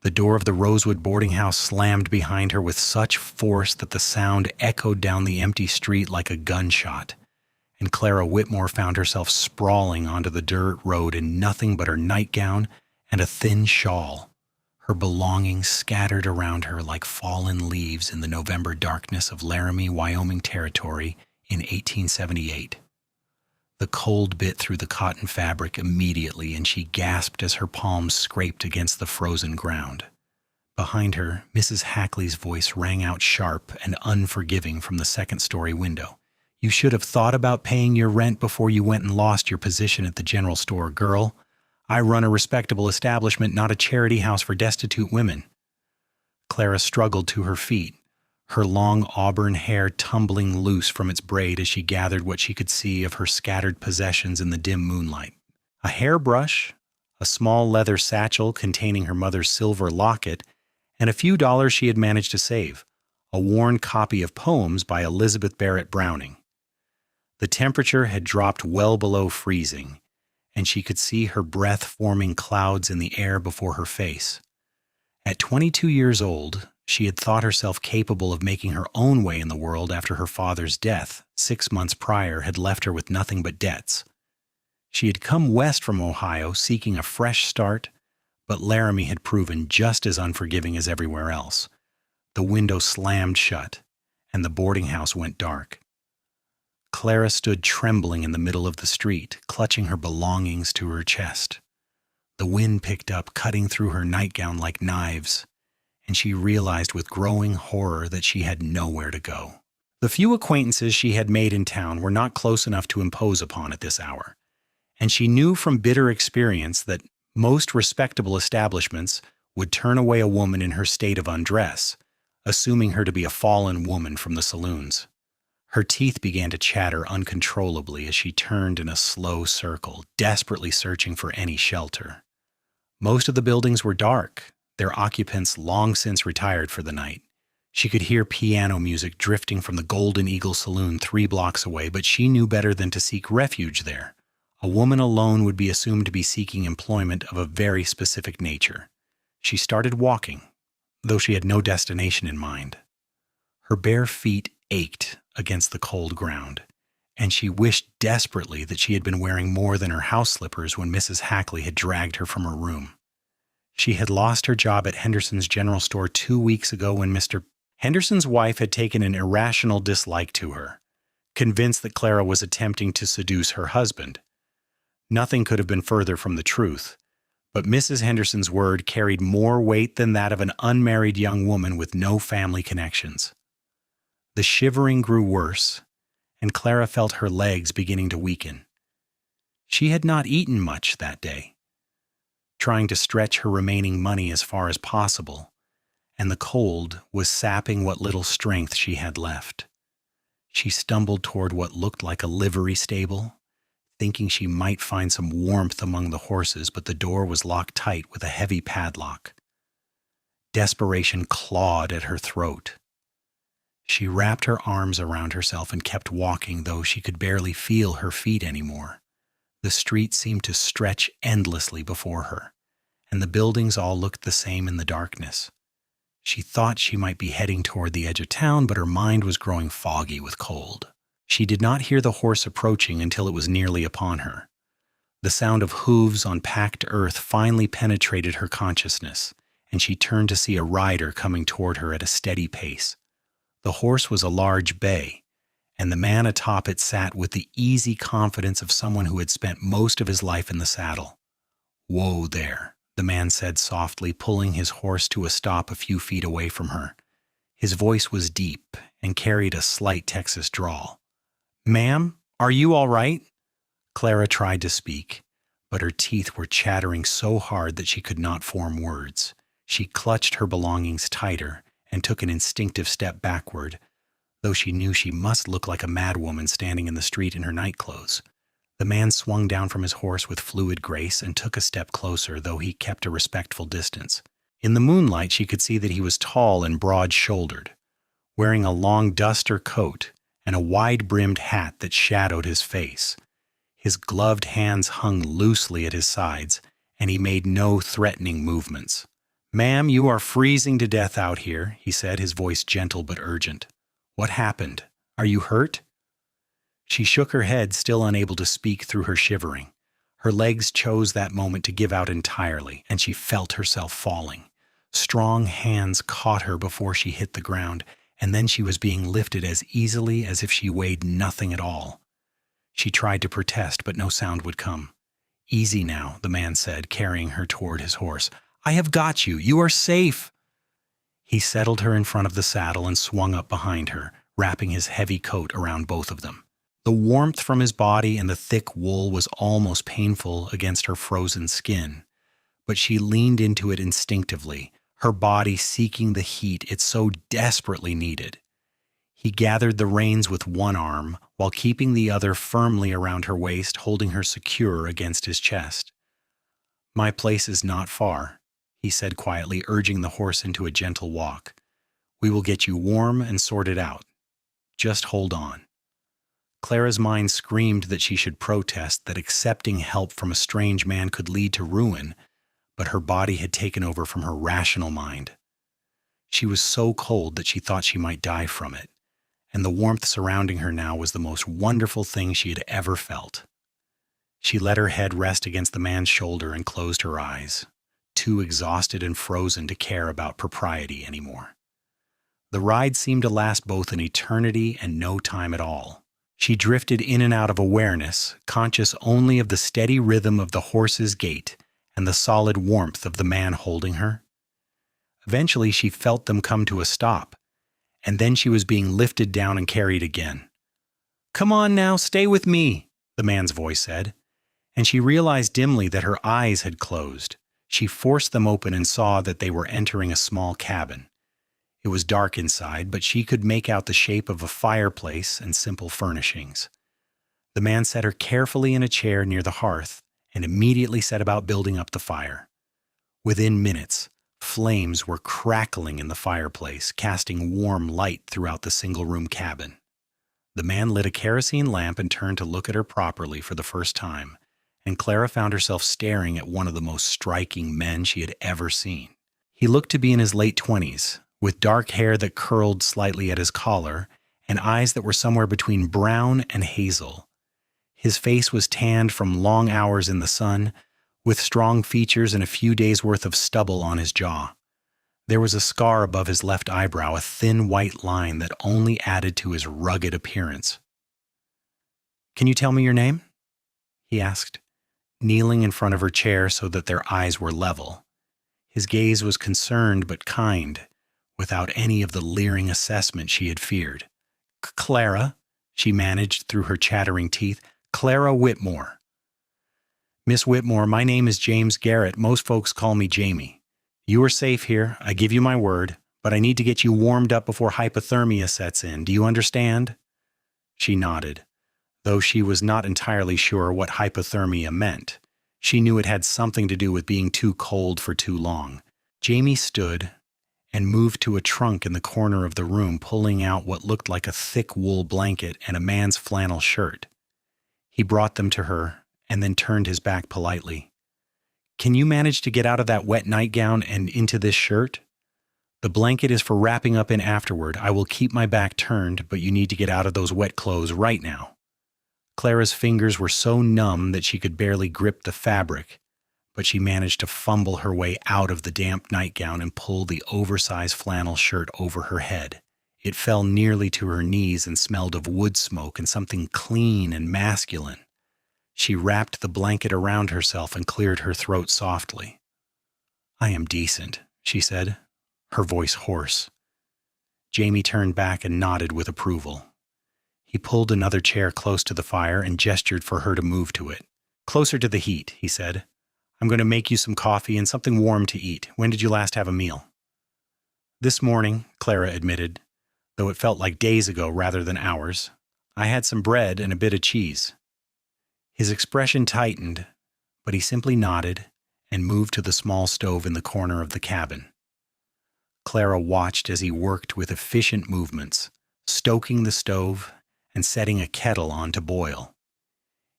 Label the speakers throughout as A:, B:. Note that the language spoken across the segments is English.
A: The door of the Rosewood boarding house slammed behind her with such force that the sound echoed down the empty street like a gunshot, and Clara Whitmore found herself sprawling onto the dirt road in nothing but her nightgown and a thin shawl, her belongings scattered around her like fallen leaves in the November darkness of Laramie, Wyoming territory in 1878. The cold bit through the cotton fabric immediately, and she gasped as her palms scraped against the frozen ground. Behind her, Mrs. Hackley's voice rang out sharp and unforgiving from the second-story window. "You should have thought about paying your rent before you went and lost your position at the general store, girl. I run a respectable establishment, not a charity house for destitute women." Clara struggled to her feet, her long auburn hair tumbling loose from its braid as she gathered what she could see of her scattered possessions in the dim moonlight. A hairbrush, a small leather satchel containing her mother's silver locket, and a few dollars she had managed to save, a worn copy of poems by Elizabeth Barrett Browning. The temperature had dropped well below freezing, and she could see her breath forming clouds in the air before her face. At 22 years old, she had thought herself capable of making her own way in the world after her father's death 6 months prior had left her with nothing but debts. She had come west from Ohio seeking a fresh start, but Laramie had proven just as unforgiving as everywhere else. The window slammed shut, and the boarding house went dark. Clara stood trembling in the middle of the street, clutching her belongings to her chest. The wind picked up, cutting through her nightgown like knives, and she realized with growing horror that she had nowhere to go. The few acquaintances she had made in town were not close enough to impose upon at this hour, and she knew from bitter experience that most respectable establishments would turn away a woman in her state of undress, assuming her to be a fallen woman from the saloons. Her teeth began to chatter uncontrollably as she turned in a slow circle, desperately searching for any shelter. Most of the buildings were dark, their occupants long since retired for the night. She could hear piano music drifting from the Golden Eagle Saloon 3 blocks away, but she knew better than to seek refuge there. A woman alone would be assumed to be seeking employment of a very specific nature. She started walking, though she had no destination in mind. Her bare feet ached against the cold ground, and she wished desperately that she had been wearing more than her house slippers when Mrs. Hackley had dragged her from her room. She had lost her job at Henderson's general store 2 weeks ago when Mr. Henderson's wife had taken an irrational dislike to her, convinced that Clara was attempting to seduce her husband. Nothing could have been further from the truth, but Mrs. Henderson's word carried more weight than that of an unmarried young woman with no family connections. The shivering grew worse, and Clara felt her legs beginning to weaken. She had not eaten much that day, trying to stretch her remaining money as far as possible, and the cold was sapping what little strength she had left. She stumbled toward what looked like a livery stable, thinking she might find some warmth among the horses, but the door was locked tight with a heavy padlock. Desperation clawed at her throat. She wrapped her arms around herself and kept walking, though she could barely feel her feet anymore. The street seemed to stretch endlessly before her, and the buildings all looked the same in the darkness. She thought she might be heading toward the edge of town, but her mind was growing foggy with cold. She did not hear the horse approaching until it was nearly upon her. The sound of hooves on packed earth finally penetrated her consciousness, and she turned to see a rider coming toward her at a steady pace. The horse was a large bay, and the man atop it sat with the easy confidence of someone who had spent most of his life in the saddle. "Whoa there," the man said softly, pulling his horse to a stop a few feet away from her. His voice was deep and carried a slight Texas drawl. "Ma'am, are you all right?" Clara tried to speak, but her teeth were chattering so hard that she could not form words. She clutched her belongings tighter and took an instinctive step backward, though she knew she must look like a madwoman standing in the street in her nightclothes. The man swung down from his horse with fluid grace and took a step closer, though he kept a respectful distance. In the moonlight, she could see that he was tall and broad-shouldered, wearing a long duster coat and a wide-brimmed hat that shadowed his face. His gloved hands hung loosely at his sides, and he made no threatening movements. "Ma'am, you are freezing to death out here," he said, his voice gentle but urgent. "What happened? Are you hurt?" She shook her head, still unable to speak through her shivering. Her legs chose that moment to give out entirely, and she felt herself falling. Strong hands caught her before she hit the ground, and then she was being lifted as easily as if she weighed nothing at all. She tried to protest, but no sound would come. "Easy now," the man said, carrying her toward his horse. "I have got you. You are safe." He settled her in front of the saddle and swung up behind her, wrapping his heavy coat around both of them. The warmth from his body and the thick wool was almost painful against her frozen skin, but she leaned into it instinctively, her body seeking the heat it so desperately needed. He gathered the reins with one arm, while keeping the other firmly around her waist, holding her secure against his chest. "My place is not far," he said quietly, urging the horse into a gentle walk. "We will get you warm and sorted out. Just hold on." Clara's mind screamed that she should protest, that accepting help from a strange man could lead to ruin, but her body had taken over from her rational mind. She was so cold that she thought she might die from it, and the warmth surrounding her now was the most wonderful thing she had ever felt. She let her head rest against the man's shoulder and closed her eyes, too exhausted and frozen to care about propriety anymore. The ride seemed to last both an eternity and no time at all. She drifted in and out of awareness, conscious only of the steady rhythm of the horse's gait and the solid warmth of the man holding her. Eventually, she felt them come to a stop, and then she was being lifted down and carried again. "Come on now, stay with me," the man's voice said, and she realized dimly that her eyes had closed. She forced them open and saw that they were entering a small cabin. It was dark inside, but she could make out the shape of a fireplace and simple furnishings. The man set her carefully in a chair near the hearth and immediately set about building up the fire. Within minutes, flames were crackling in the fireplace, casting warm light throughout the single-room cabin. The man lit a kerosene lamp and turned to look at her properly for the first time, and Clara found herself staring at one of the most striking men she had ever seen. He looked to be in his late 20s, with dark hair that curled slightly at his collar and eyes that were somewhere between brown and hazel. His face was tanned from long hours in the sun, with strong features and a few days' worth of stubble on his jaw. There was a scar above his left eyebrow, a thin white line that only added to his rugged appearance. "Can you tell me your name?" he asked, kneeling in front of her chair so that their eyes were level. His gaze was concerned but kind, without any of the leering assessment she had feared. "Clara," she managed through her chattering teeth. "Clara Whitmore." "Miss Whitmore, my name is James Garrett. Most folks call me Jamie. You are safe here, I give you my word, but I need to get you warmed up before hypothermia sets in. Do you understand?" She nodded, though she was not entirely sure what hypothermia meant. She knew it had something to do with being too cold for too long. Jamie stood and moved to a trunk in the corner of the room, pulling out what looked like a thick wool blanket and a man's flannel shirt. He brought them to her and then turned his back politely. "Can you manage to get out of that wet nightgown and into this shirt? The blanket is for wrapping up in afterward. I will keep my back turned, but you need to get out of those wet clothes right now." Clara's fingers were so numb that she could barely grip the fabric, but she managed to fumble her way out of the damp nightgown and pull the oversized flannel shirt over her head. It fell nearly to her knees and smelled of wood smoke and something clean and masculine. She wrapped the blanket around herself and cleared her throat softly. "I am decent," she said, her voice hoarse. Jamie turned back and nodded with approval. He pulled another chair close to the fire and gestured for her to move to it. "Closer to the heat," he said. "I'm going to make you some coffee and something warm to eat. When did you last have a meal?" "This morning," Clara admitted, though it felt like days ago rather than hours. "I had some bread and a bit of cheese." His expression tightened, but he simply nodded and moved to the small stove in the corner of the cabin. Clara watched as he worked with efficient movements, stoking the stove and setting a kettle on to boil.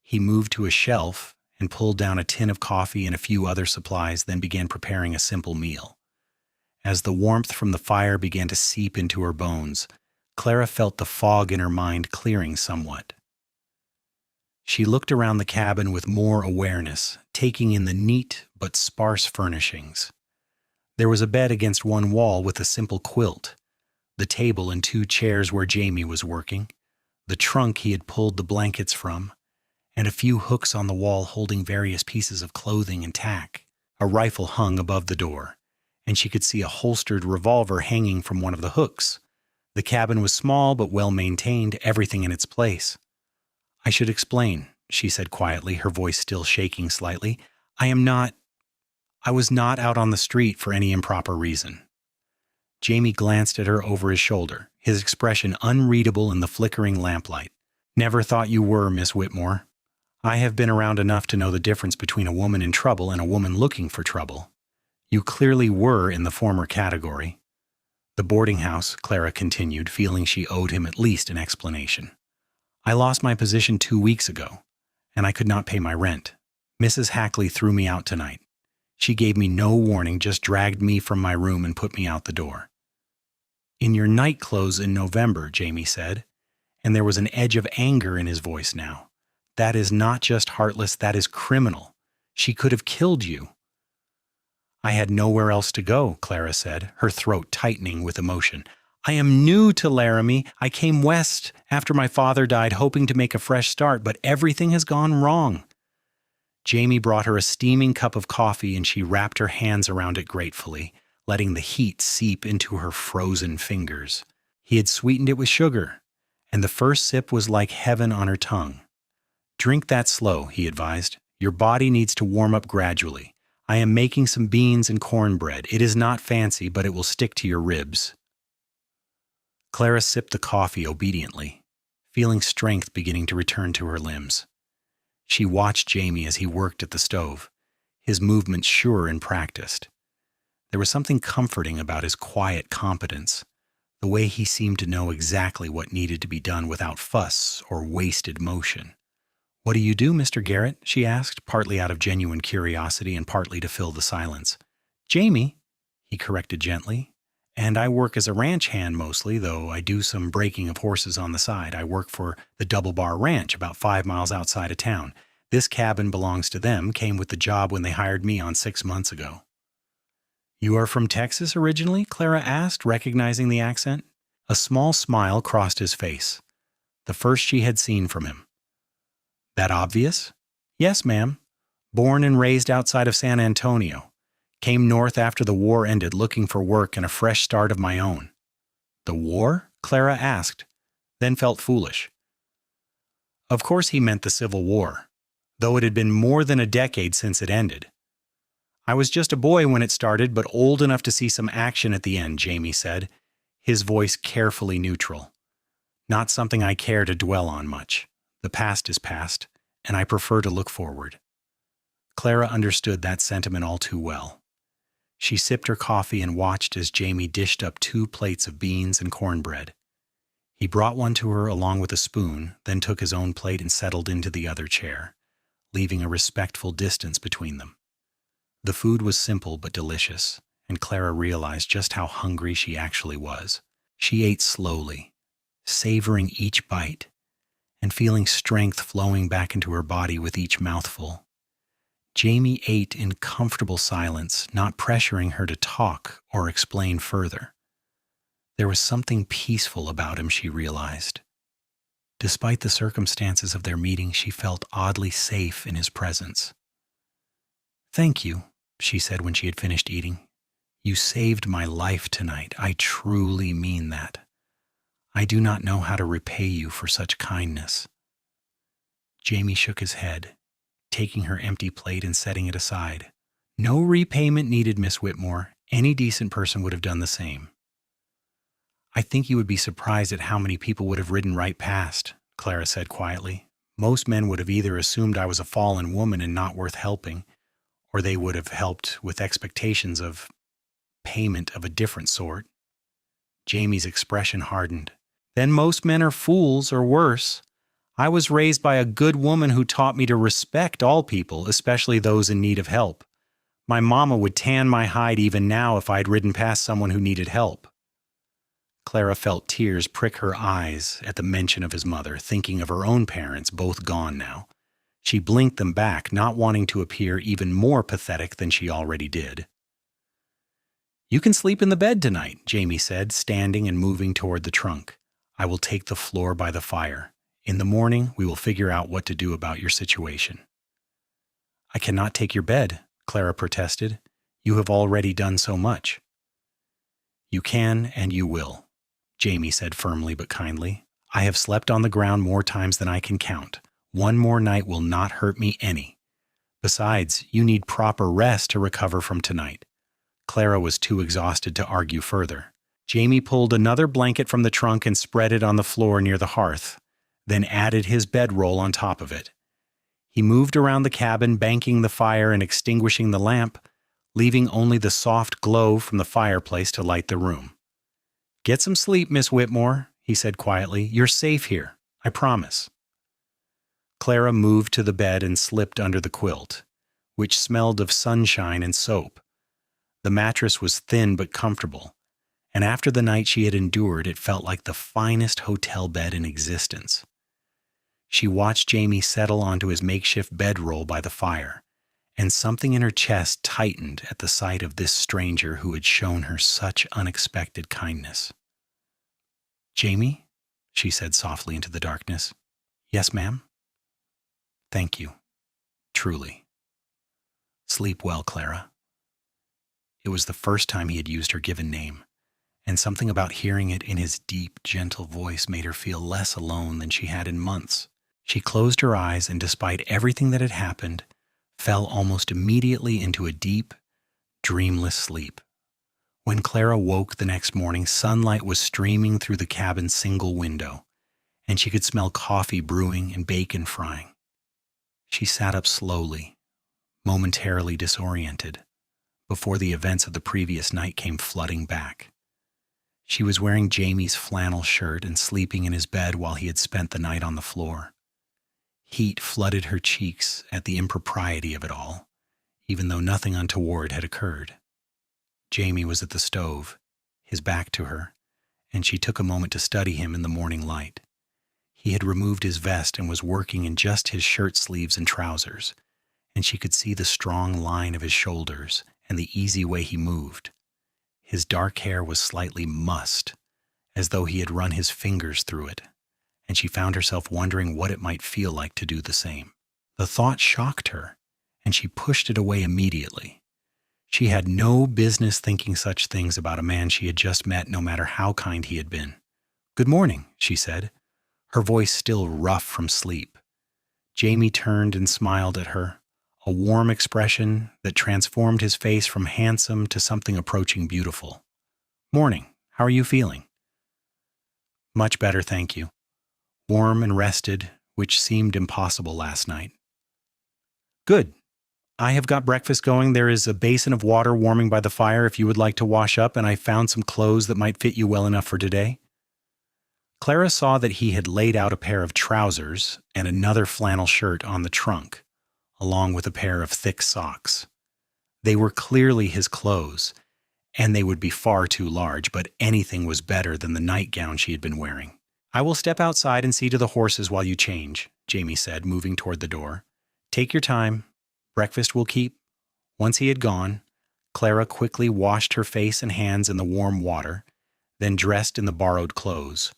A: He moved to a shelf and pulled down a tin of coffee and a few other supplies, then began preparing a simple meal. As the warmth from the fire began to seep into her bones, Clara felt the fog in her mind clearing somewhat. She looked around the cabin with more awareness, taking in the neat but sparse furnishings. There was a bed against one wall with a simple quilt, the table and 2 chairs where Jamie was working, the trunk he had pulled the blankets from, and a few hooks on the wall holding various pieces of clothing and tack. A rifle hung above the door, and she could see a holstered revolver hanging from one of the hooks. The cabin was small but well maintained, everything in its place. "I should explain," she said quietly, her voice still shaking slightly. I was not out on the street for any improper reason." Jamie glanced at her over his shoulder, his expression unreadable in the flickering lamplight. "Never thought you were, Miss Whitmore. I have been around enough to know the difference between a woman in trouble and a woman looking for trouble. You clearly were in the former category." "The boarding house," Clara continued, feeling she owed him at least an explanation. "I lost my position 2 weeks ago, and I could not pay my rent. Mrs. Hackley threw me out tonight. She gave me no warning, just dragged me from my room and put me out the door." "In your night clothes in November," Jamie said, and there was an edge of anger in his voice now. "That is not just heartless, that is criminal. She could have killed you." "I had nowhere else to go," Clara said, her throat tightening with emotion. "I am new to Laramie. I came west after my father died, hoping to make a fresh start, but everything has gone wrong." Jamie brought her a steaming cup of coffee, and she wrapped her hands around it gratefully, letting the heat seep into her frozen fingers. He had sweetened it with sugar, and the first sip was like heaven on her tongue. "Drink that slow," he advised. "Your body needs to warm up gradually. I am making some beans and cornbread. It is not fancy, but it will stick to your ribs." Clara sipped the coffee obediently, feeling strength beginning to return to her limbs. She watched Jamie as he worked at the stove, his movements sure and practiced. There was something comforting about his quiet competence, the way he seemed to know exactly what needed to be done without fuss or wasted motion. "What do you do, Mr. Garrett?" she asked, partly out of genuine curiosity and partly to fill the silence. "Jamie," he corrected gently, "and I work as a ranch hand mostly, though I do some breaking of horses on the side. I work for the Double Bar Ranch about 5 miles outside of town. This cabin belongs to them, came with the job when they hired me on 6 months ago." "You are from Texas originally?" Clara asked, recognizing the accent. A small smile crossed his face, the first she had seen from him. "That obvious?" "Yes, ma'am. Born and raised outside of San Antonio. Came north after the war ended looking for work and a fresh start of my own." "The war?" Clara asked, then felt foolish. Of course he meant the Civil War, though it had been more than a decade since it ended. "I was just a boy when it started, but old enough to see some action at the end," Jamie said, his voice carefully neutral. "Not something I care to dwell on much. The past is past, and I prefer to look forward." Clara understood that sentiment all too well. She sipped her coffee and watched as Jamie dished up 2 plates of beans and cornbread. He brought one to her along with a spoon, then took his own plate and settled into the other chair, leaving a respectful distance between them. The food was simple but delicious, and Clara realized just how hungry she actually was. She ate slowly, savoring each bite, and feeling strength flowing back into her body with each mouthful. Jamie ate in comfortable silence, not pressuring her to talk or explain further. There was something peaceful about him, she realized. Despite the circumstances of their meeting, she felt oddly safe in his presence. "Thank you," she said when she had finished eating. "You saved my life tonight. I truly mean that. I do not know how to repay you for such kindness." Jamie shook his head, taking her empty plate and setting it aside. "No repayment needed, Miss Whitmore. Any decent person would have done the same." "I think you would be surprised at how many people would have ridden right past," Clara said quietly. "Most men would have either assumed I was a fallen woman and not worth helping, or they would have helped with expectations of payment of a different sort." Jamie's expression hardened. "Then most men are fools, or worse. I was raised by a good woman who taught me to respect all people, especially those in need of help. My mama would tan my hide even now if I'd ridden past someone who needed help. Clara felt tears prick her eyes at the mention of his mother, thinking of her own parents, both gone now. She blinked them back, not wanting to appear even more pathetic than she already did. You can sleep in the bed tonight, Jamie said, standing and moving toward the trunk. I will take the floor by the fire. In the morning, we will figure out what to do about your situation. I cannot take your bed, Clara protested. You have already done so much. You can and you will, Jamie said firmly but kindly. I have slept on the ground more times than I can count. One more night will not hurt me any. Besides, you need proper rest to recover from tonight. Clara was too exhausted to argue further. Jamie pulled another blanket from the trunk and spread it on the floor near the hearth, then added his bedroll on top of it. He moved around the cabin, banking the fire and extinguishing the lamp, leaving only the soft glow from the fireplace to light the room. Get some sleep, Miss Whitmore, he said quietly. You're safe here, I promise. Clara moved to the bed and slipped under the quilt, which smelled of sunshine and soap. The mattress was thin but comfortable, and after the night she had endured, it felt like the finest hotel bed in existence. She watched Jamie settle onto his makeshift bedroll by the fire, and something in her chest tightened at the sight of this stranger who had shown her such unexpected kindness. Jamie, she said softly into the darkness. Yes, ma'am? Thank you. Truly. Sleep well, Clara. It was the first time he had used her given name, and something about hearing it in his deep, gentle voice made her feel less alone than she had in months. She closed her eyes and, despite everything that had happened, fell almost immediately into a deep, dreamless sleep. When Clara woke the next morning, sunlight was streaming through the cabin's single window, and she could smell coffee brewing and bacon frying. She sat up slowly, momentarily disoriented, before the events of the previous night came flooding back. She was wearing Jamie's flannel shirt and sleeping in his bed while he had spent the night on the floor. Heat flooded her cheeks at the impropriety of it all, even though nothing untoward had occurred. Jamie was at the stove, his back to her, and she took a moment to study him in the morning light. He had removed his vest and was working in just his shirt sleeves and trousers, and she could see the strong line of his shoulders and the easy way he moved. His dark hair was slightly mussed, as though he had run his fingers through it, and she found herself wondering what it might feel like to do the same. The thought shocked her, and she pushed it away immediately. She had no business thinking such things about a man she had just met, no matter how kind he had been. Good morning, she said, her voice still rough from sleep. Jamie turned and smiled at her, a warm expression that transformed his face from handsome to something approaching beautiful. Morning, how are you feeling? Much better, thank you. Warm and rested, which seemed impossible last night. Good. I have got breakfast going. There is a basin of water warming by the fire if you would like to wash up, and I found some clothes that might fit you well enough for today. Clara saw that he had laid out a pair of trousers and another flannel shirt on the trunk, along with a pair of thick socks. They were clearly his clothes, and they would be far too large, but anything was better than the nightgown she had been wearing. I will step outside and see to the horses while you change, Jamie said, moving toward the door. Take your time. Breakfast will keep. Once he had gone, Clara quickly washed her face and hands in the warm water, then dressed in the borrowed clothes.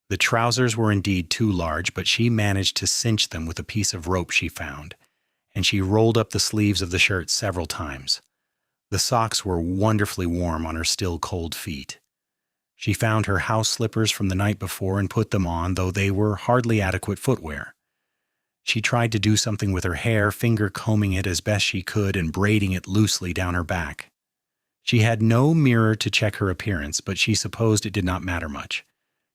A: The trousers were indeed too large, but she managed to cinch them with a piece of rope she found, and she rolled up the sleeves of the shirt several times. The socks were wonderfully warm on her still cold feet. She found her house slippers from the night before and put them on, though they were hardly adequate footwear. She tried to do something with her hair, finger-combing it as best she could and braiding it loosely down her back. She had no mirror to check her appearance, but she supposed it did not matter much.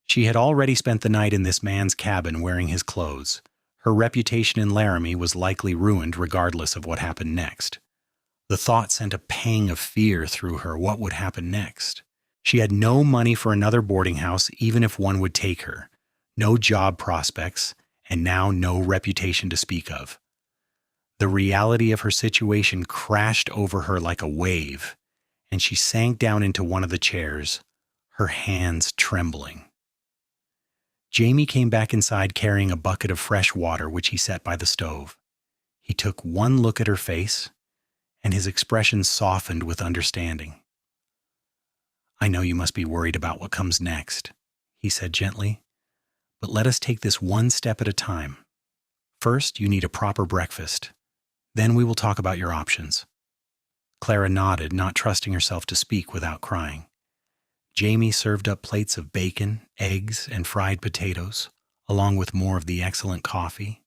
A: She had already spent the night in this man's cabin wearing his clothes. Her reputation in Laramie was likely ruined regardless of what happened next. The thought sent a pang of fear through her. What would happen next? She had no money for another boarding house, even if one would take her. No job prospects, and now no reputation to speak of. The reality of her situation crashed over her like a wave, and she sank down into one of the chairs, her hands trembling. Jamie came back inside carrying a bucket of fresh water which he set by the stove. He took one look at her face, and his expression softened with understanding. "I know you must be worried about what comes next," he said gently, "but let us take this one step at a time. First, you need a proper breakfast. Then we will talk about your options." Clara nodded, not trusting herself to speak without crying. Jamie served up plates of bacon, eggs, and fried potatoes, along with more of the excellent coffee.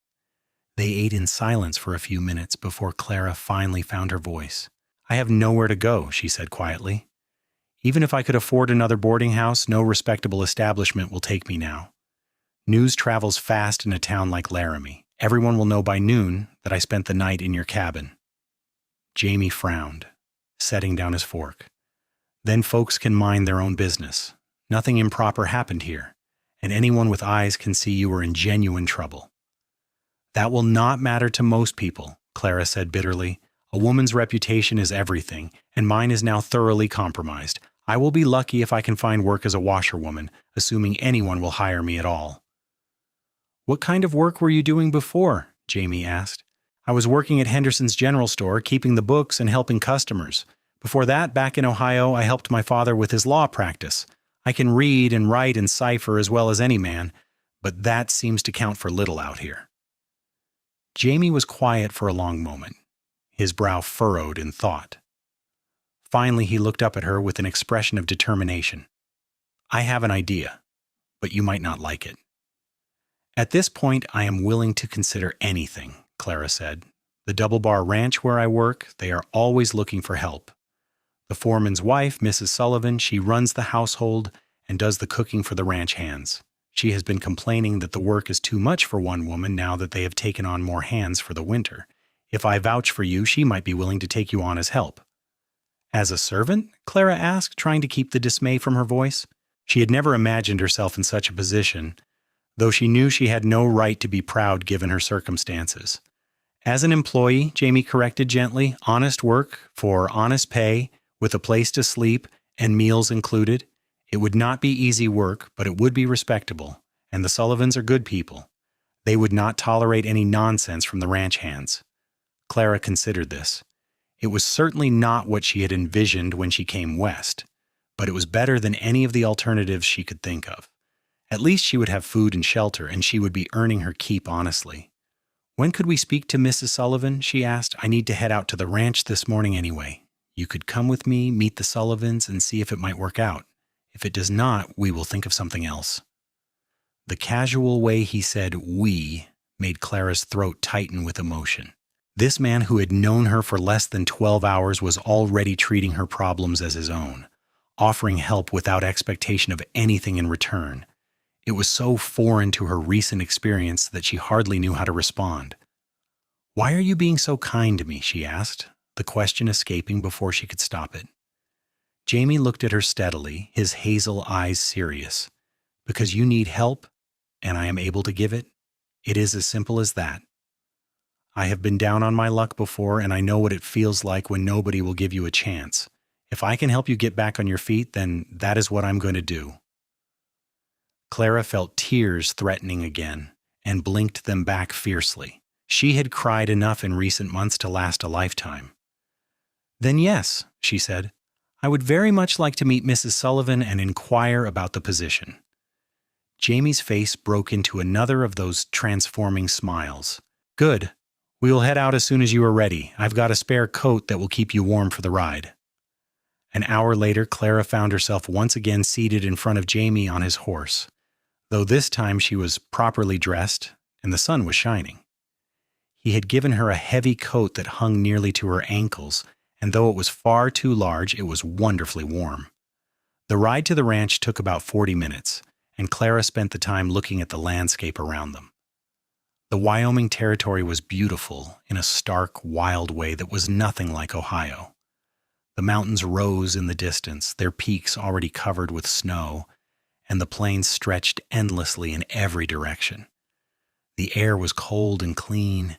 A: They ate in silence for a few minutes before Clara finally found her voice. "I have nowhere to go," she said quietly. "Even if I could afford another boarding house, no respectable establishment will take me now. News travels fast in a town like Laramie. Everyone will know by noon that I spent the night in your cabin." Jamie frowned, setting down his fork. "Then folks can mind their own business. Nothing improper happened here, and anyone with eyes can see you are in genuine trouble." "That will not matter to most people," Clara said bitterly. "A woman's reputation is everything, and mine is now thoroughly compromised. I will be lucky if I can find work as a washerwoman, assuming anyone will hire me at all." "What kind of work were you doing before?" Jamie asked. "I was working at Henderson's General Store, keeping the books and helping customers. Before that, back in Ohio, I helped my father with his law practice. I can read and write and cipher as well as any man, but that seems to count for little out here." Jamie was quiet for a long moment, his brow furrowed in thought. Finally, he looked up at her with an expression of determination. "I have an idea, but you might not like it." "At this point, I am willing to consider anything," Clara said. "The Double Bar Ranch where I work, they are always looking for help. The foreman's wife, Mrs. Sullivan, she runs the household and does the cooking for the ranch hands. She has been complaining that the work is too much for one woman now that they have taken on more hands for the winter. If I vouch for you, she might be willing to take you on as help." "As a servant?" Clara asked, trying to keep the dismay from her voice. She had never imagined herself in such a position, though she knew she had no right to be proud given her circumstances. "As an employee," Jamie corrected gently, "honest work for honest pay, with a place to sleep and meals included. It would not be easy work, but it would be respectable, and the Sullivans are good people. They would not tolerate any nonsense from the ranch hands." Clara considered this. It was certainly not what she had envisioned when she came west, but it was better than any of the alternatives she could think of. At least she would have food and shelter, and she would be earning her keep honestly. "When could we speak to Mrs. Sullivan?" she asked. "I need to head out to the ranch this morning anyway. You could come with me, meet the Sullivans, and see if it might work out. If it does not, we will think of something else." The casual way he said "we" made Clara's throat tighten with emotion. This man who had known her for less than 12 hours was already treating her problems as his own, offering help without expectation of anything in return. It was so foreign to her recent experience that she hardly knew how to respond. "Why are you being so kind to me?" she asked, the question escaping before she could stop it. Jamie looked at her steadily, his hazel eyes serious. "Because you need help, and I am able to give it. It is as simple as that. I have been down on my luck before, and I know what it feels like when nobody will give you a chance. If I can help you get back on your feet, then that is what I'm going to do." Clara felt tears threatening again, and blinked them back fiercely. She had cried enough in recent months to last a lifetime. "Then yes," she said. "I would very much like to meet Mrs. Sullivan and inquire about the position." Jamie's face broke into another of those transforming smiles. "Good. We will head out as soon as you are ready. I've got a spare coat that will keep you warm for the ride." An hour later, Clara found herself once again seated in front of Jamie on his horse, though this time she was properly dressed and the sun was shining. He had given her a heavy coat that hung nearly to her ankles, and though it was far too large, it was wonderfully warm. The ride to the ranch took about 40 minutes, and Clara spent the time looking at the landscape around them. The Wyoming Territory was beautiful in a stark, wild way that was nothing like Ohio. The mountains rose in the distance, their peaks already covered with snow, and the plains stretched endlessly in every direction. The air was cold and clean,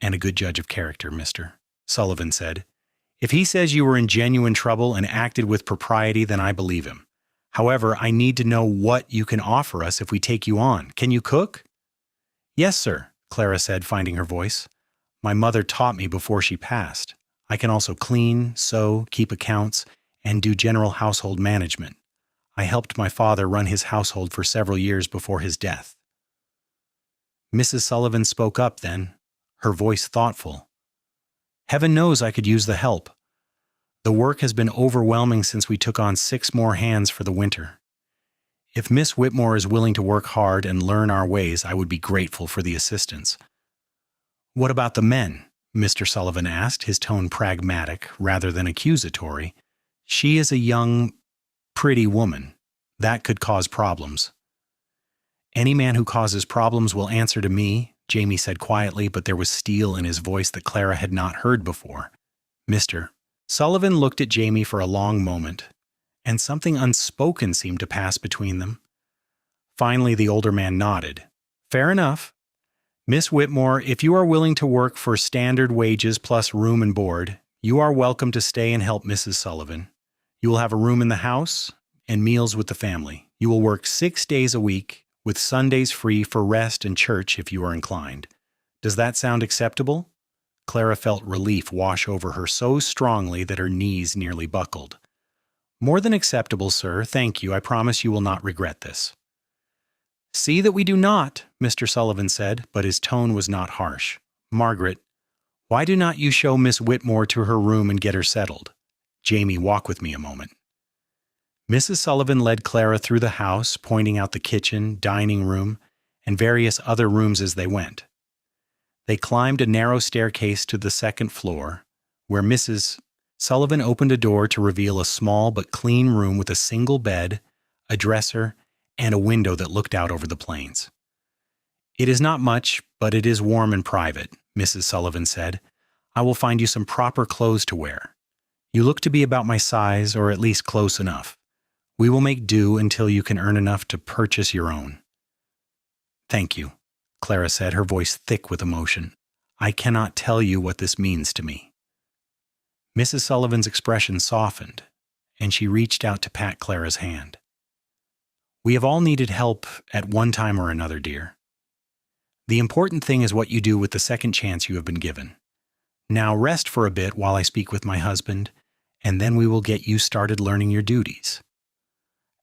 A: And a good judge of character, mister, Sullivan said. If he says you were in genuine trouble and acted with propriety, then I believe him. However, I need to know what you can offer us if we take you on. Can you cook? Yes, sir, Clara said, finding her voice. My mother taught me before she passed. I can also clean, sew, keep accounts, and do general household management. I helped my father run his household for several years before his death. Mrs. Sullivan spoke up then, her voice thoughtful. Heaven knows I could use the help. The work has been overwhelming since we took on 6 more hands for the winter. If Miss Whitmore is willing to work hard and learn our ways, I would be grateful for the assistance. What about the men? Mr. Sullivan asked, his tone pragmatic rather than accusatory. She is a young, pretty woman. That could cause problems. Any man who causes problems will answer to me, Jamie said quietly, but there was steel in his voice that Clara had not heard before. Mr. Sullivan looked at Jamie for a long moment, and something unspoken seemed to pass between them. Finally, the older man nodded. Fair enough. Miss Whitmore, if you are willing to work for standard wages plus room and board, you are welcome to stay and help Mrs. Sullivan. You will have a room in the house and meals with the family. You will work 6 days a week, with Sundays free for rest and church if you are inclined. Does that sound acceptable? Clara felt relief wash over her so strongly that her knees nearly buckled. More than acceptable, sir. Thank you. I promise you will not regret this. See that we do not, Mr. Sullivan said, but his tone was not harsh. Margaret, why do not you show Miss Whitmore to her room and get her settled? Jamie, walk with me a moment. Mrs. Sullivan led Clara through the house, pointing out the kitchen, dining room, and various other rooms as they went. They climbed a narrow staircase to the 2nd floor, where Mrs. Sullivan opened a door to reveal a small but clean room with a single bed, a dresser, and a window that looked out over the plains. It is not much, but it is warm and private, Mrs. Sullivan said. I will find you some proper clothes to wear. You look to be about my size, or at least close enough. We will make do until you can earn enough to purchase your own. Thank you, Clara said, her voice thick with emotion. I cannot tell you what this means to me. Mrs. Sullivan's expression softened, and she reached out to pat Clara's hand. We have all needed help at one time or another, dear. The important thing is what you do with the second chance you have been given. Now rest for a bit while I speak with my husband, and then we will get you started learning your duties.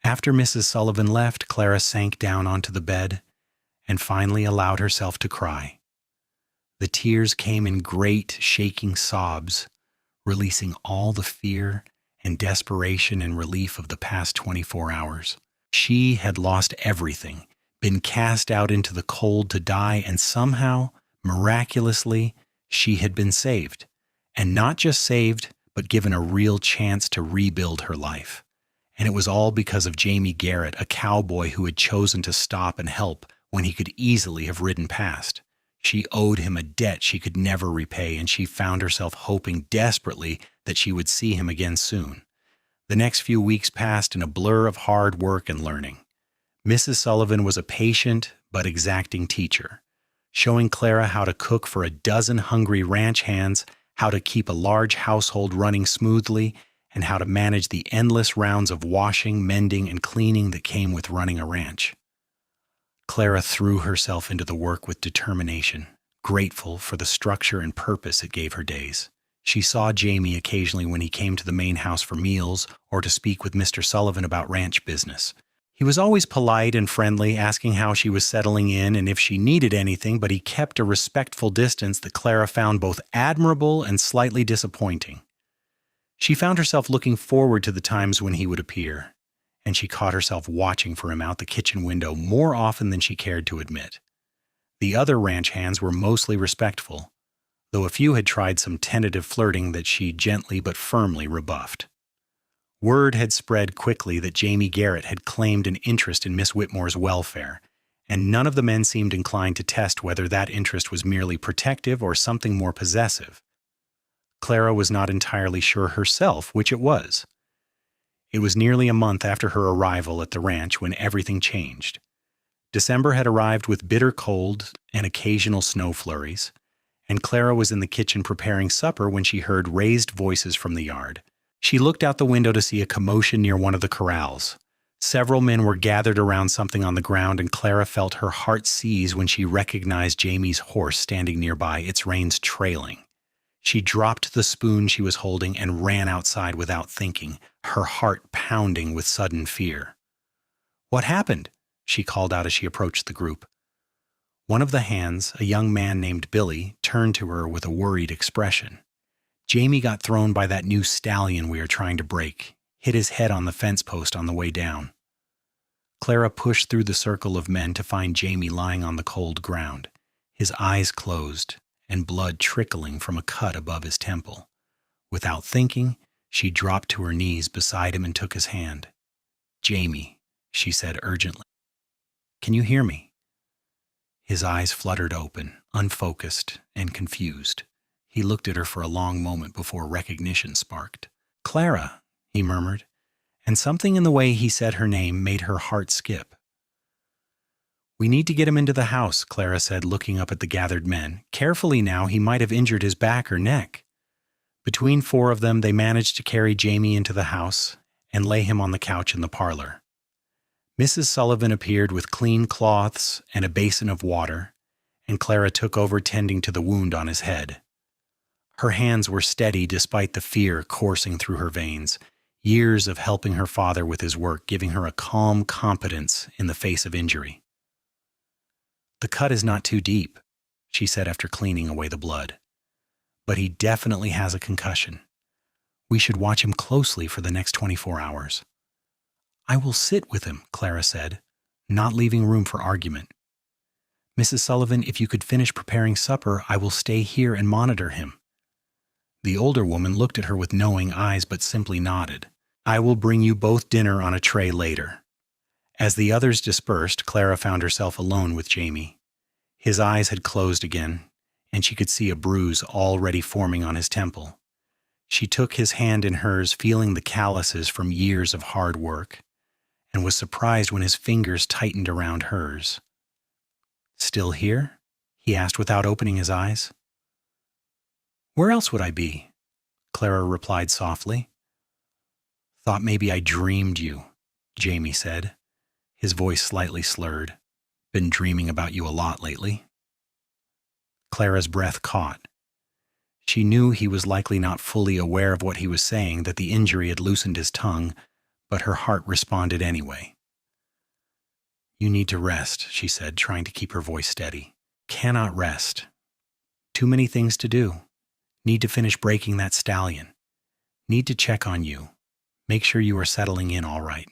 A: After Mrs. Sullivan left, Clara sank down onto the bed and finally allowed herself to cry. The tears came in great, shaking sobs, releasing all the fear and desperation and relief of the past 24 hours. She had lost everything, been cast out into the cold to die, and somehow, miraculously, she had been saved. And not just saved, but given a real chance to rebuild her life. And it was all because of Jamie Garrett, a cowboy who had chosen to stop and help when he could easily have ridden past. She owed him a debt she could never repay, and she found herself hoping desperately that she would see him again soon. The next few weeks passed in a blur of hard work and learning. Mrs. Sullivan was a patient but exacting teacher, showing Clara how to cook for a dozen hungry ranch hands, how to keep a large household running smoothly, and how to manage the endless rounds of washing, mending, and cleaning that came with running a ranch. Clara threw herself into the work with determination, grateful for the structure and purpose it gave her days. She saw Jamie occasionally when he came to the main house for meals or to speak with Mr. Sullivan about ranch business. He was always polite and friendly, asking how she was settling in and if she needed anything, but he kept a respectful distance that Clara found both admirable and slightly disappointing. She found herself looking forward to the times when he would appear, and she caught herself watching for him out the kitchen window more often than she cared to admit. The other ranch hands were mostly respectful, though a few had tried some tentative flirting that she gently but firmly rebuffed. Word had spread quickly that Jamie Garrett had claimed an interest in Miss Whitmore's welfare, and none of the men seemed inclined to test whether that interest was merely protective or something more possessive. Clara was not entirely sure herself which it was. It was nearly a month after her arrival at the ranch when everything changed. December had arrived with bitter cold and occasional snow flurries, and Clara was in the kitchen preparing supper when she heard raised voices from the yard. She looked out the window to see a commotion near one of the corrals. Several men were gathered around something on the ground, and Clara felt her heart seize when she recognized Jamie's horse standing nearby, its reins trailing. She dropped the spoon she was holding and ran outside without thinking, her heart pounding with sudden fear. "What happened?" she called out as she approached the group. One of the hands, a young man named Billy, turned to her with a worried expression. "Jamie got thrown by that new stallion we are trying to break. Hit his head on the fence post on the way down." Clara pushed through the circle of men to find Jamie lying on the cold ground, his eyes closed and blood trickling from a cut above his temple. Without thinking, she dropped to her knees beside him and took his hand. "Jamie," she said urgently, "can you hear me?" His eyes fluttered open, unfocused and confused. He looked at her for a long moment before recognition sparked. "Clara," he murmured, and something in the way he said her name made her heart skip. "We need to get him into the house," Clara said, looking up at the gathered men. "Carefully now, he might have injured his back or neck." Between four of them, they managed to carry Jamie into the house and lay him on the couch in the parlor. Mrs. Sullivan appeared with clean cloths and a basin of water, and Clara took over tending to the wound on his head. Her hands were steady despite the fear coursing through her veins, years of helping her father with his work giving her a calm competence in the face of injury. "The cut is not too deep," she said after cleaning away the blood, "but he definitely has a concussion. We should watch him closely for the next 24 hours. "I will sit with him," Clara said, not leaving room for argument. "Mrs. Sullivan, if you could finish preparing supper, I will stay here and monitor him." The older woman looked at her with knowing eyes but simply nodded. "I will bring you both dinner on a tray later." As the others dispersed, Clara found herself alone with Jamie. His eyes had closed again, and she could see a bruise already forming on his temple. She took his hand in hers, feeling the calluses from years of hard work, and was surprised when his fingers tightened around hers. "Still here?" he asked without opening his eyes. "Where else would I be?" Clara replied softly. "Thought maybe I dreamed you," Jamie said, his voice slightly slurred. "Been dreaming about you a lot lately." Clara's breath caught. She knew he was likely not fully aware of what he was saying, that the injury had loosened his tongue, but her heart responded anyway. "You need to rest," she said, trying to keep her voice steady. "Cannot rest. Too many things to do. Need to finish breaking that stallion. Need to check on you. Make sure you are settling in all right."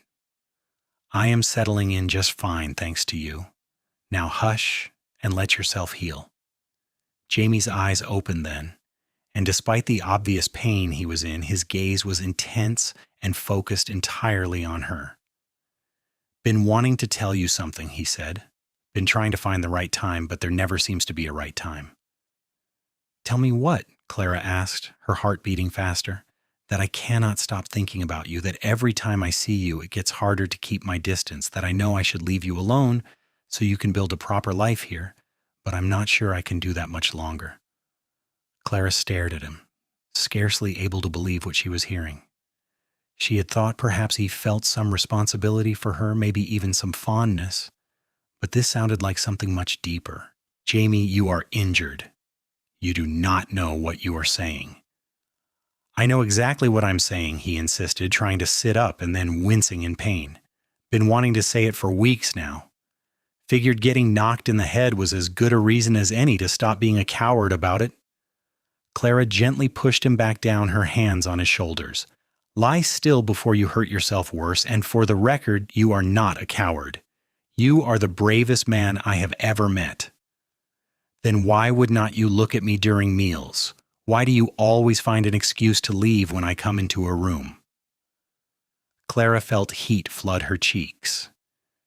A: "I am settling in just fine, thanks to you. Now hush and let yourself heal." Jamie's eyes opened then, and despite the obvious pain he was in, his gaze was intense and focused entirely on her. "Been wanting to tell you something," he said. "Been trying to find the right time, but there never seems to be a right time." "Tell me what?" Clara asked, her heart beating faster. "That I cannot stop thinking about you, that every time I see you it gets harder to keep my distance, that I know I should leave you alone so you can build a proper life here, but I'm not sure I can do that much longer." Clara stared at him, scarcely able to believe what she was hearing. She had thought perhaps he felt some responsibility for her, maybe even some fondness, but this sounded like something much deeper. "Jamie, you are injured. You do not know what you are saying." "I know exactly what I'm saying," he insisted, trying to sit up and then wincing in pain. "Been wanting to say it for weeks now. Figured getting knocked in the head was as good a reason as any to stop being a coward about it." Clara gently pushed him back down, her hands on his shoulders. "Lie still before you hurt yourself worse, and for the record, you are not a coward. You are the bravest man I have ever met." "Then why would not you look at me during meals? Why do you always find an excuse to leave when I come into a room?" Clara felt heat flood her cheeks.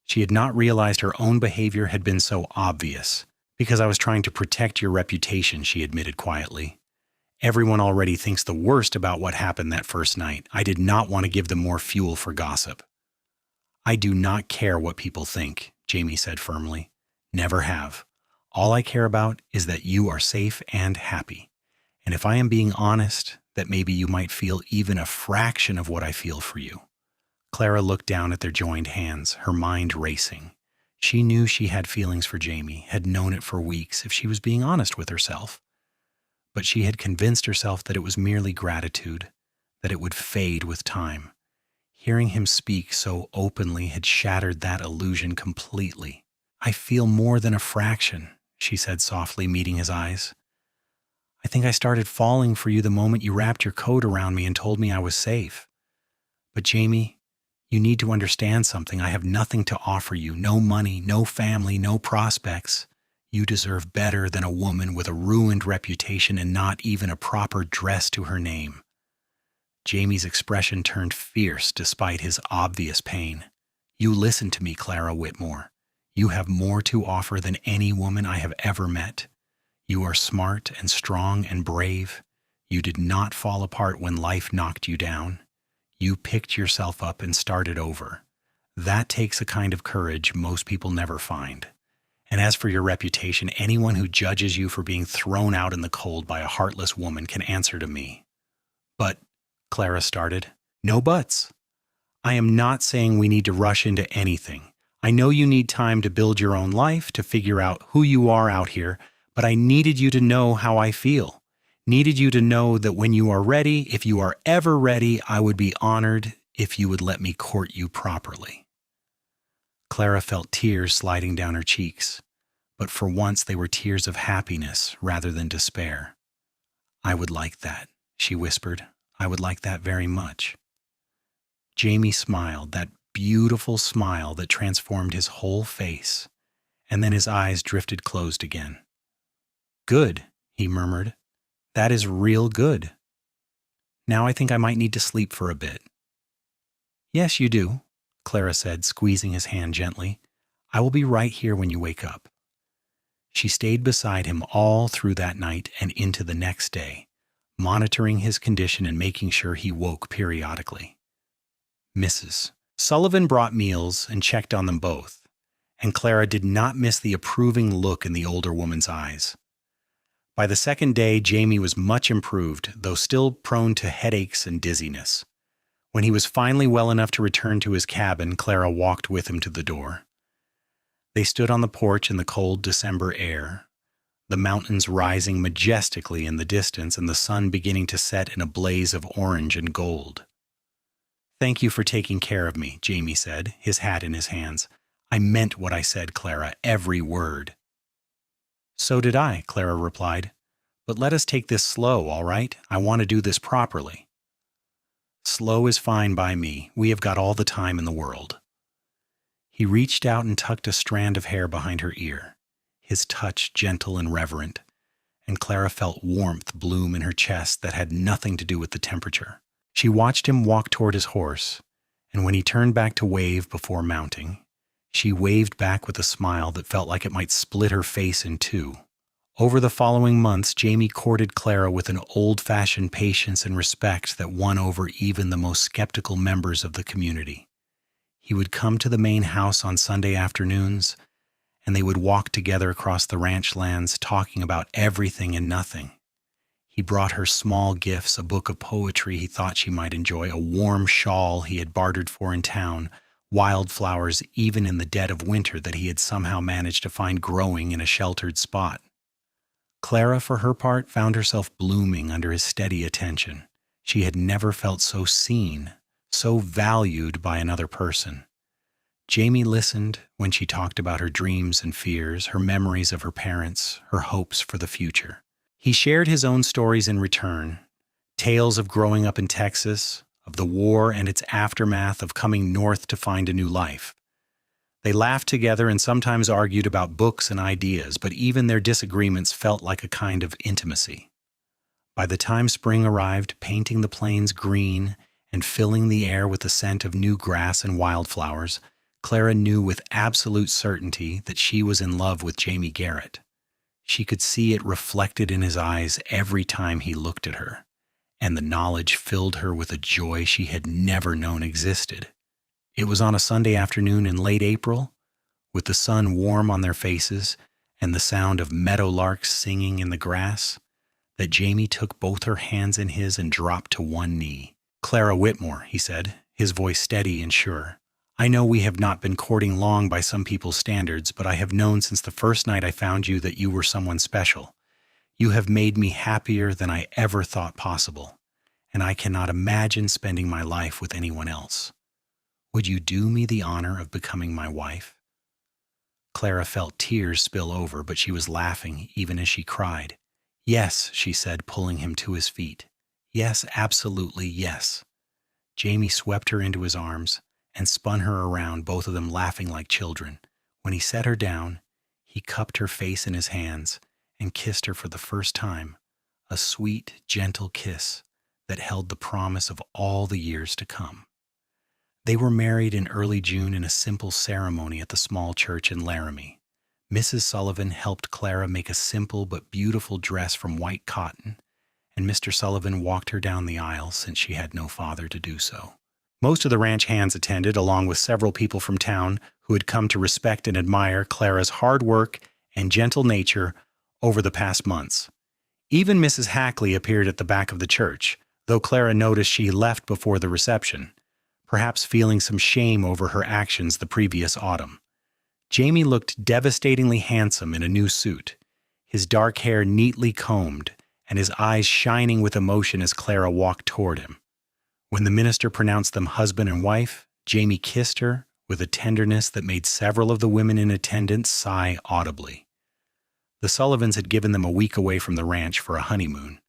A: She had not realized her own behavior had been so obvious. "Because I was trying to protect your reputation," she admitted quietly. "Everyone already thinks the worst about what happened that first night. I did not want to give them more fuel for gossip." "I do not care what people think," Jamie said firmly. "Never have. All I care about is that you are safe and happy. And if I am being honest, that maybe you might feel even a fraction of what I feel for you." Clara looked down at their joined hands, her mind racing. She knew she had feelings for Jamie, had known it for weeks if she was being honest with herself. But she had convinced herself that it was merely gratitude, that it would fade with time. Hearing him speak so openly had shattered that illusion completely. "I feel more than a fraction," she said softly, meeting his eyes. "I think I started falling for you the moment you wrapped your coat around me and told me I was safe. But Jamie, you need to understand something. I have nothing to offer you. No money, no family, no prospects. You deserve better than a woman with a ruined reputation and not even a proper dress to her name." Jamie's expression turned fierce despite his obvious pain. "You listen to me, Clara Whitmore. You have more to offer than any woman I have ever met. You are smart and strong and brave. You did not fall apart when life knocked you down. You picked yourself up and started over. That takes a kind of courage most people never find. And as for your reputation, anyone who judges you for being thrown out in the cold by a heartless woman can answer to me." "But," Clara started. "No buts. I am not saying we need to rush into anything. I know you need time to build your own life, to figure out who you are out here, but I needed you to know how I feel. Needed you to know that when you are ready, if you are ever ready, I would be honored if you would let me court you properly." Clara felt tears sliding down her cheeks, but for once they were tears of happiness rather than despair. "I would like that," she whispered. "I would like that very much." Jamie smiled, that beautiful smile that transformed his whole face, and then his eyes drifted closed again. "Good," he murmured. "That is real good. Now I think I might need to sleep for a bit." "Yes, you do," Clara said, squeezing his hand gently. "I will be right here when you wake up." She stayed beside him all through that night and into the next day, monitoring his condition and making sure he woke periodically. Mrs. Sullivan brought meals and checked on them both, and Clara did not miss the approving look in the older woman's eyes. By the second day, Jamie was much improved, though still prone to headaches and dizziness. When he was finally well enough to return to his cabin, Clara walked with him to the door. They stood on the porch in the cold December air, the mountains rising majestically in the distance and the sun beginning to set in a blaze of orange and gold. "Thank you for taking care of me," Jamie said, his hat in his hands. "I meant what I said, Clara, every word." "So did I," Clara replied. "But let us take this slow, all right? I want to do this properly." "Slow is fine by me. We have got all the time in the world." He reached out and tucked a strand of hair behind her ear, his touch gentle and reverent, and Clara felt warmth bloom in her chest that had nothing to do with the temperature. She watched him walk toward his horse, and when he turned back to wave before mounting, she waved back with a smile that felt like it might split her face in two. Over the following months, Jamie courted Clara with an old-fashioned patience and respect that won over even the most skeptical members of the community. He would come to the main house on Sunday afternoons, and they would walk together across the ranch lands talking about everything and nothing. He brought her small gifts, a book of poetry he thought she might enjoy, a warm shawl he had bartered for in town, wildflowers even in the dead of winter that he had somehow managed to find growing in a sheltered spot. Clara, for her part, found herself blooming under his steady attention. She had never felt so seen, so valued by another person. Jamie listened when she talked about her dreams and fears, her memories of her parents, her hopes for the future. He shared his own stories in return, tales of growing up in Texas, of the war and its aftermath, of coming north to find a new life. They laughed together and sometimes argued about books and ideas, but even their disagreements felt like a kind of intimacy. By the time spring arrived, painting the plains green and filling the air with the scent of new grass and wildflowers, Clara knew with absolute certainty that she was in love with Jamie Garrett. She could see it reflected in his eyes every time he looked at her, and the knowledge filled her with a joy she had never known existed. It was on a Sunday afternoon in late April, with the sun warm on their faces and the sound of meadowlarks singing in the grass, that Jamie took both her hands in his and dropped to one knee. "Clara Whitmore," he said, his voice steady and sure. "I know we have not been courting long by some people's standards, but I have known since the first night I found you that you were someone special. You have made me happier than I ever thought possible, and I cannot imagine spending my life with anyone else. Would you do me the honor of becoming my wife?" Clara felt tears spill over, but she was laughing even as she cried. "Yes," she said, pulling him to his feet. "Yes, absolutely yes." Jamie swept her into his arms and spun her around, both of them laughing like children. When he set her down, he cupped her face in his hands and kissed her for the first time, a sweet, gentle kiss that held the promise of all the years to come. They were married in early June in a simple ceremony at the small church in Laramie. Mrs. Sullivan helped Clara make a simple but beautiful dress from white cotton, and Mr. Sullivan walked her down the aisle since she had no father to do so. Most of the ranch hands attended, along with several people from town who had come to respect and admire Clara's hard work and gentle nature over the past months. Even Mrs. Hackley appeared at the back of the church, though Clara noticed she left before the reception, perhaps feeling some shame over her actions the previous autumn. Jamie looked devastatingly handsome in a new suit, his dark hair neatly combed and his eyes shining with emotion as Clara walked toward him. When the minister pronounced them husband and wife, Jamie kissed her with a tenderness that made several of the women in attendance sigh audibly. The Sullivans had given them a week away from the ranch for a honeymoon,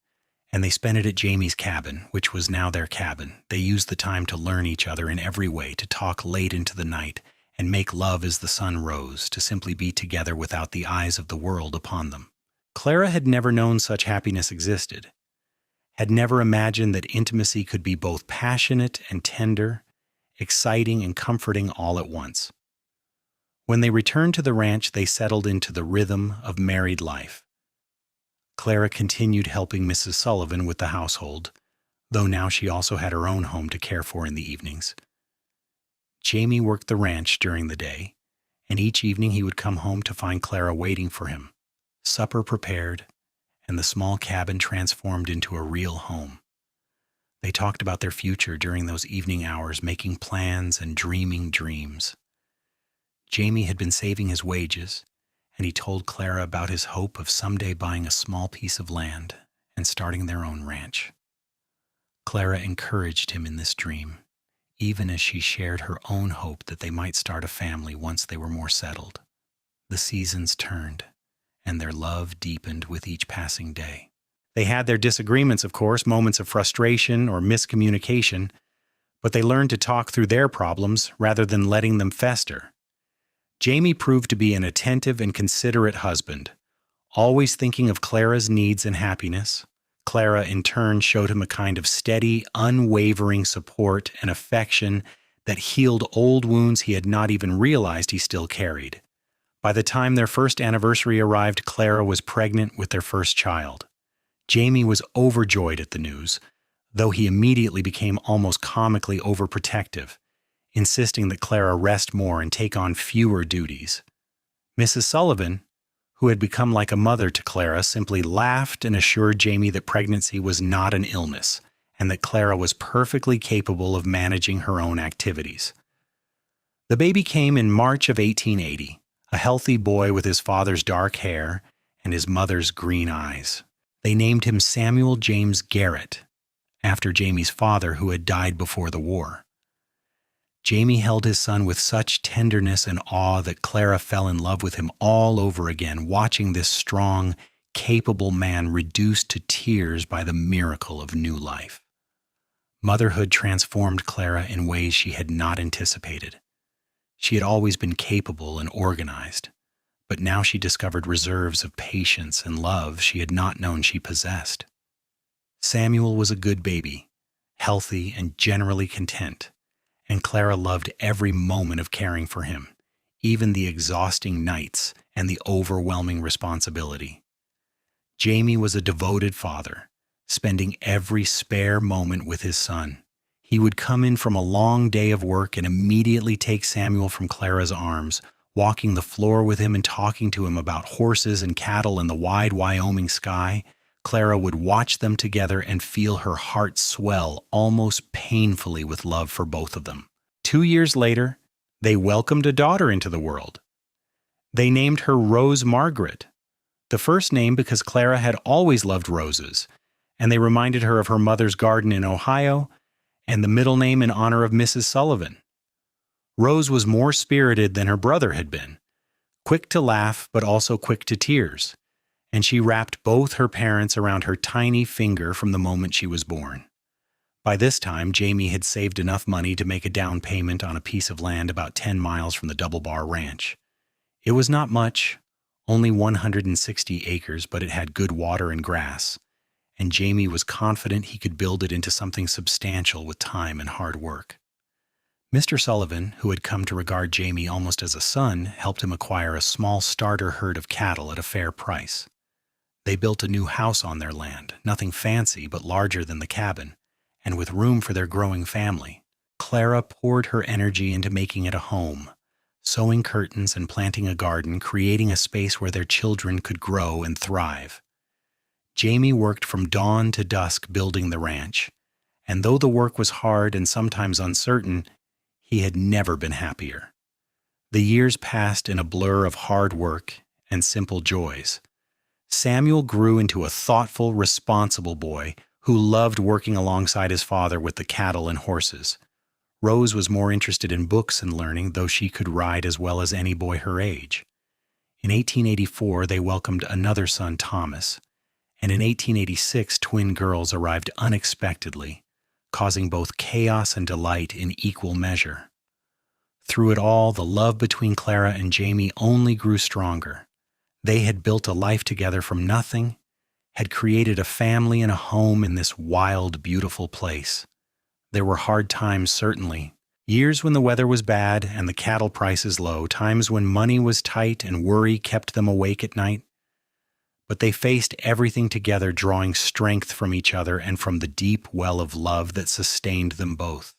A: and they spent it at Jamie's cabin, which was now their cabin. They used the time to learn each other in every way, to talk late into the night, and make love as the sun rose, to simply be together without the eyes of the world upon them. Clara had never known such happiness existed, had never imagined that intimacy could be both passionate and tender, exciting and comforting all at once. When they returned to the ranch, they settled into the rhythm of married life. Clara continued helping Mrs. Sullivan with the household, though now she also had her own home to care for in the evenings. Jamie worked the ranch during the day, and each evening he would come home to find Clara waiting for him, supper prepared, and the small cabin transformed into a real home. They talked about their future during those evening hours, making plans and dreaming dreams. Jamie had been saving his wages, and he told Clara about his hope of someday buying a small piece of land and starting their own ranch. Clara encouraged him in this dream, even as she shared her own hope that they might start a family once they were more settled. The seasons turned, and their love deepened with each passing day. They had their disagreements, of course, moments of frustration or miscommunication, but they learned to talk through their problems rather than letting them fester. Jamie proved to be an attentive and considerate husband, always thinking of Clara's needs and happiness. Clara, in turn, showed him a kind of steady, unwavering support and affection that healed old wounds he had not even realized he still carried. By the time their first anniversary arrived, Clara was pregnant with their first child. Jamie was overjoyed at the news, though he immediately became almost comically overprotective, insisting that Clara rest more and take on fewer duties. Mrs. Sullivan, who had become like a mother to Clara, simply laughed and assured Jamie that pregnancy was not an illness and that Clara was perfectly capable of managing her own activities. The baby came in March of 1880. A healthy boy with his father's dark hair and his mother's green eyes. They named him Samuel James Garrett, after Jamie's father who had died before the war. Jamie held his son with such tenderness and awe that Clara fell in love with him all over again, watching this strong, capable man reduced to tears by the miracle of new life. Motherhood transformed Clara in ways she had not anticipated. She had always been capable and organized, but now she discovered reserves of patience and love she had not known she possessed. Samuel was a good baby, healthy and generally content, and Clara loved every moment of caring for him, even the exhausting nights and the overwhelming responsibility. Jamie was a devoted father, spending every spare moment with his son. He would come in from a long day of work and immediately take Samuel from Clara's arms, walking the floor with him and talking to him about horses and cattle in the wide Wyoming sky. Clara would watch them together and feel her heart swell almost painfully with love for both of them. 2 years later, they welcomed a daughter into the world. They named her Rose Margaret, the first name because Clara had always loved roses, and they reminded her of her mother's garden in Ohio, and the middle name in honor of Mrs. Sullivan. Rose was more spirited than her brother had been, quick to laugh but also quick to tears, and she wrapped both her parents around her tiny finger from the moment she was born. By this time, Jamie had saved enough money to make a down payment on a piece of land about 10 miles from the Double Bar Ranch. It was not much, only 160 acres, but it had good water and grass, and Jamie was confident he could build it into something substantial with time and hard work. Mr. Sullivan, who had come to regard Jamie almost as a son, helped him acquire a small starter herd of cattle at a fair price. They built a new house on their land, nothing fancy but larger than the cabin, and with room for their growing family. Clara poured her energy into making it a home, sewing curtains and planting a garden, creating a space where their children could grow and thrive. Jamie worked from dawn to dusk building the ranch, and though the work was hard and sometimes uncertain, he had never been happier. The years passed in a blur of hard work and simple joys. Samuel grew into a thoughtful, responsible boy who loved working alongside his father with the cattle and horses. Rose was more interested in books and learning, though she could ride as well as any boy her age. In 1884, they welcomed another son, Thomas, and in 1886, twin girls arrived unexpectedly, causing both chaos and delight in equal measure. Through it all, the love between Clara and Jamie only grew stronger. They had built a life together from nothing, had created a family and a home in this wild, beautiful place. There were hard times, certainly. Years when the weather was bad and the cattle prices low, times when money was tight and worry kept them awake at night. But they faced everything together, drawing strength from each other and from the deep well of love that sustained them both.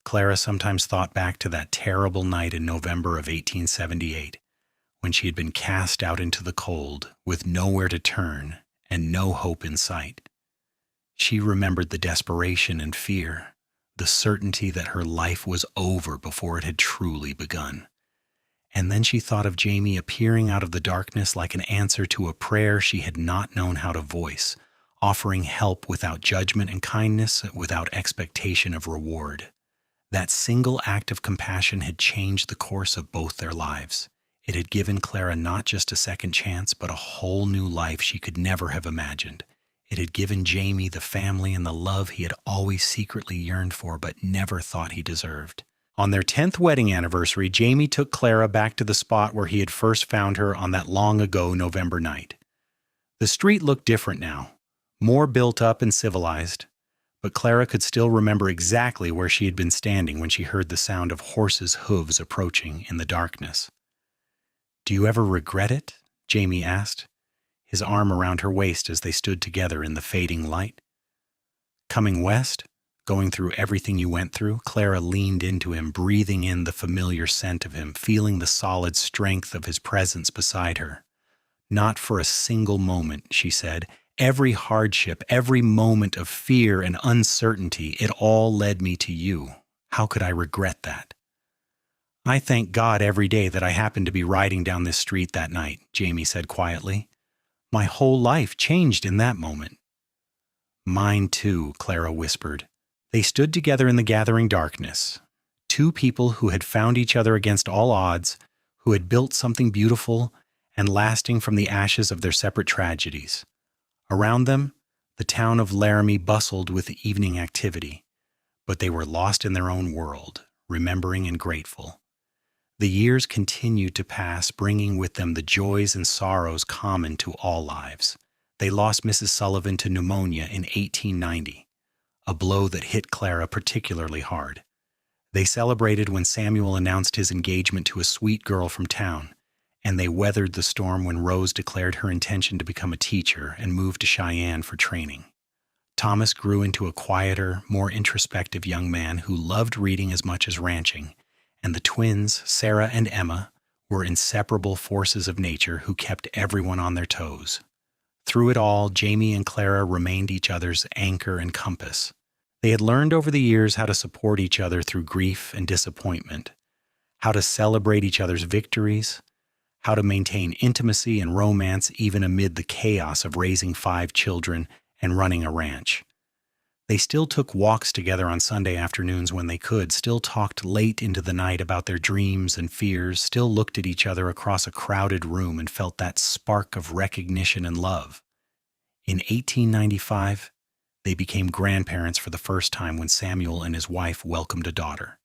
A: Clara sometimes thought back to that terrible night in November of 1878, when she had been cast out into the cold, with nowhere to turn and no hope in sight. She remembered the desperation and fear, the certainty that her life was over before it had truly begun. And then she thought of Jamie appearing out of the darkness like an answer to a prayer she had not known how to voice, offering help without judgment and kindness, without expectation of reward. That single act of compassion had changed the course of both their lives. It had given Clara not just a second chance, but a whole new life she could never have imagined. It had given Jamie the family and the love he had always secretly yearned for but never thought he deserved. On their 10th wedding anniversary, Jamie took Clara back to the spot where he had first found her on that long-ago November night. The street looked different now, more built up and civilized, but Clara could still remember exactly where she had been standing when she heard the sound of horses' hooves approaching in the darkness. "Do you ever regret it?" Jamie asked, his arm around her waist as they stood together in the fading light. "Coming west? Going through everything you went through?" Clara leaned into him, breathing in the familiar scent of him, feeling the solid strength of his presence beside her. "Not for a single moment," she said. "Every hardship, every moment of fear and uncertainty, it all led me to you. How could I regret that?" "I thank God every day that I happened to be riding down this street that night," Jamie said quietly. "My whole life changed in that moment." "Mine too," Clara whispered. They stood together in the gathering darkness, two people who had found each other against all odds, who had built something beautiful and lasting from the ashes of their separate tragedies. Around them, the town of Laramie bustled with evening activity, but they were lost in their own world, remembering and grateful. The years continued to pass, bringing with them the joys and sorrows common to all lives. They lost Mrs. Sullivan to pneumonia in 1890, a blow that hit Clara particularly hard. They celebrated when Samuel announced his engagement to a sweet girl from town, and they weathered the storm when Rose declared her intention to become a teacher and moved to Cheyenne for training. Thomas grew into a quieter, more introspective young man who loved reading as much as ranching, and the twins, Sarah and Emma, were inseparable forces of nature who kept everyone on their toes. Through it all, Jamie and Clara remained each other's anchor and compass. They had learned over the years how to support each other through grief and disappointment, how to celebrate each other's victories, how to maintain intimacy and romance even amid the chaos of raising 5 children and running a ranch. They still took walks together on Sunday afternoons when they could, still talked late into the night about their dreams and fears, still looked at each other across a crowded room and felt that spark of recognition and love. In 1895, they became grandparents for the first time when Samuel and his wife welcomed a daughter.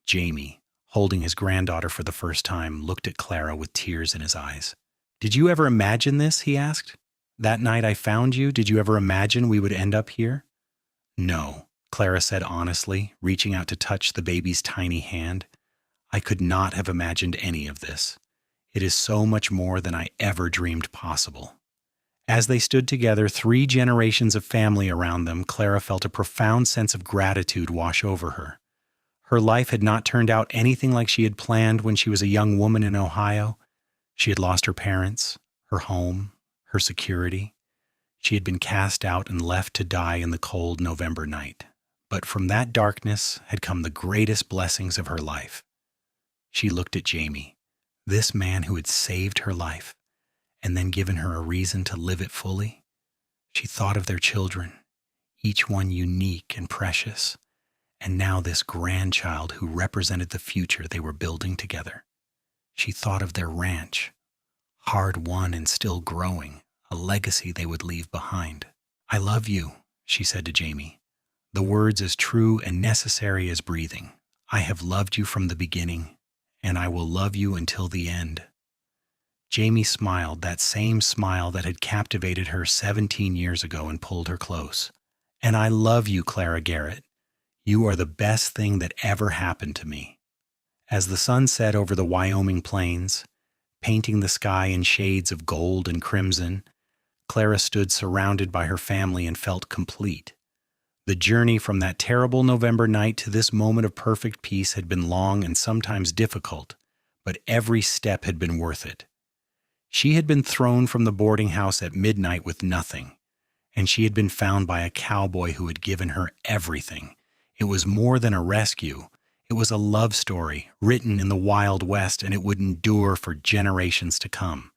A: Jamie, holding his granddaughter for the first time, looked at Clara with tears in his eyes. "Did you ever imagine this?" he asked. "That night I found you, did you ever imagine we would end up here?" "No," Clara said honestly, reaching out to touch the baby's tiny hand. "I could not have imagined any of this. It is so much more than I ever dreamed possible." As they stood together, 3 generations of family around them, Clara felt a profound sense of gratitude wash over her. Her life had not turned out anything like she had planned when she was a young woman in Ohio. She had lost her parents, her home, her security. She had been cast out and left to die in the cold November night. But from that darkness had come the greatest blessings of her life. She looked at Jamie, this man who had saved her life, and then given her a reason to live it fully. She thought of their children, each one unique and precious, and now this grandchild who represented the future they were building together. She thought of their ranch, hard won and still growing, a legacy they would leave behind. "I love you," she said to Jamie, the words as true and necessary as breathing. "I have loved you from the beginning, and I will love you until the end." Jamie smiled, that same smile that had captivated her 17 years ago and pulled her close. "And I love you, Clara Garrett. You are the best thing that ever happened to me." As the sun set over the Wyoming plains, painting the sky in shades of gold and crimson, Clara stood surrounded by her family and felt complete. The journey from that terrible November night to this moment of perfect peace had been long and sometimes difficult, but every step had been worth it. She had been thrown from the boarding house at midnight with nothing, and she had been found by a cowboy who had given her everything. It was more than a rescue. It was a love story written in the Wild West, and it would endure for generations to come.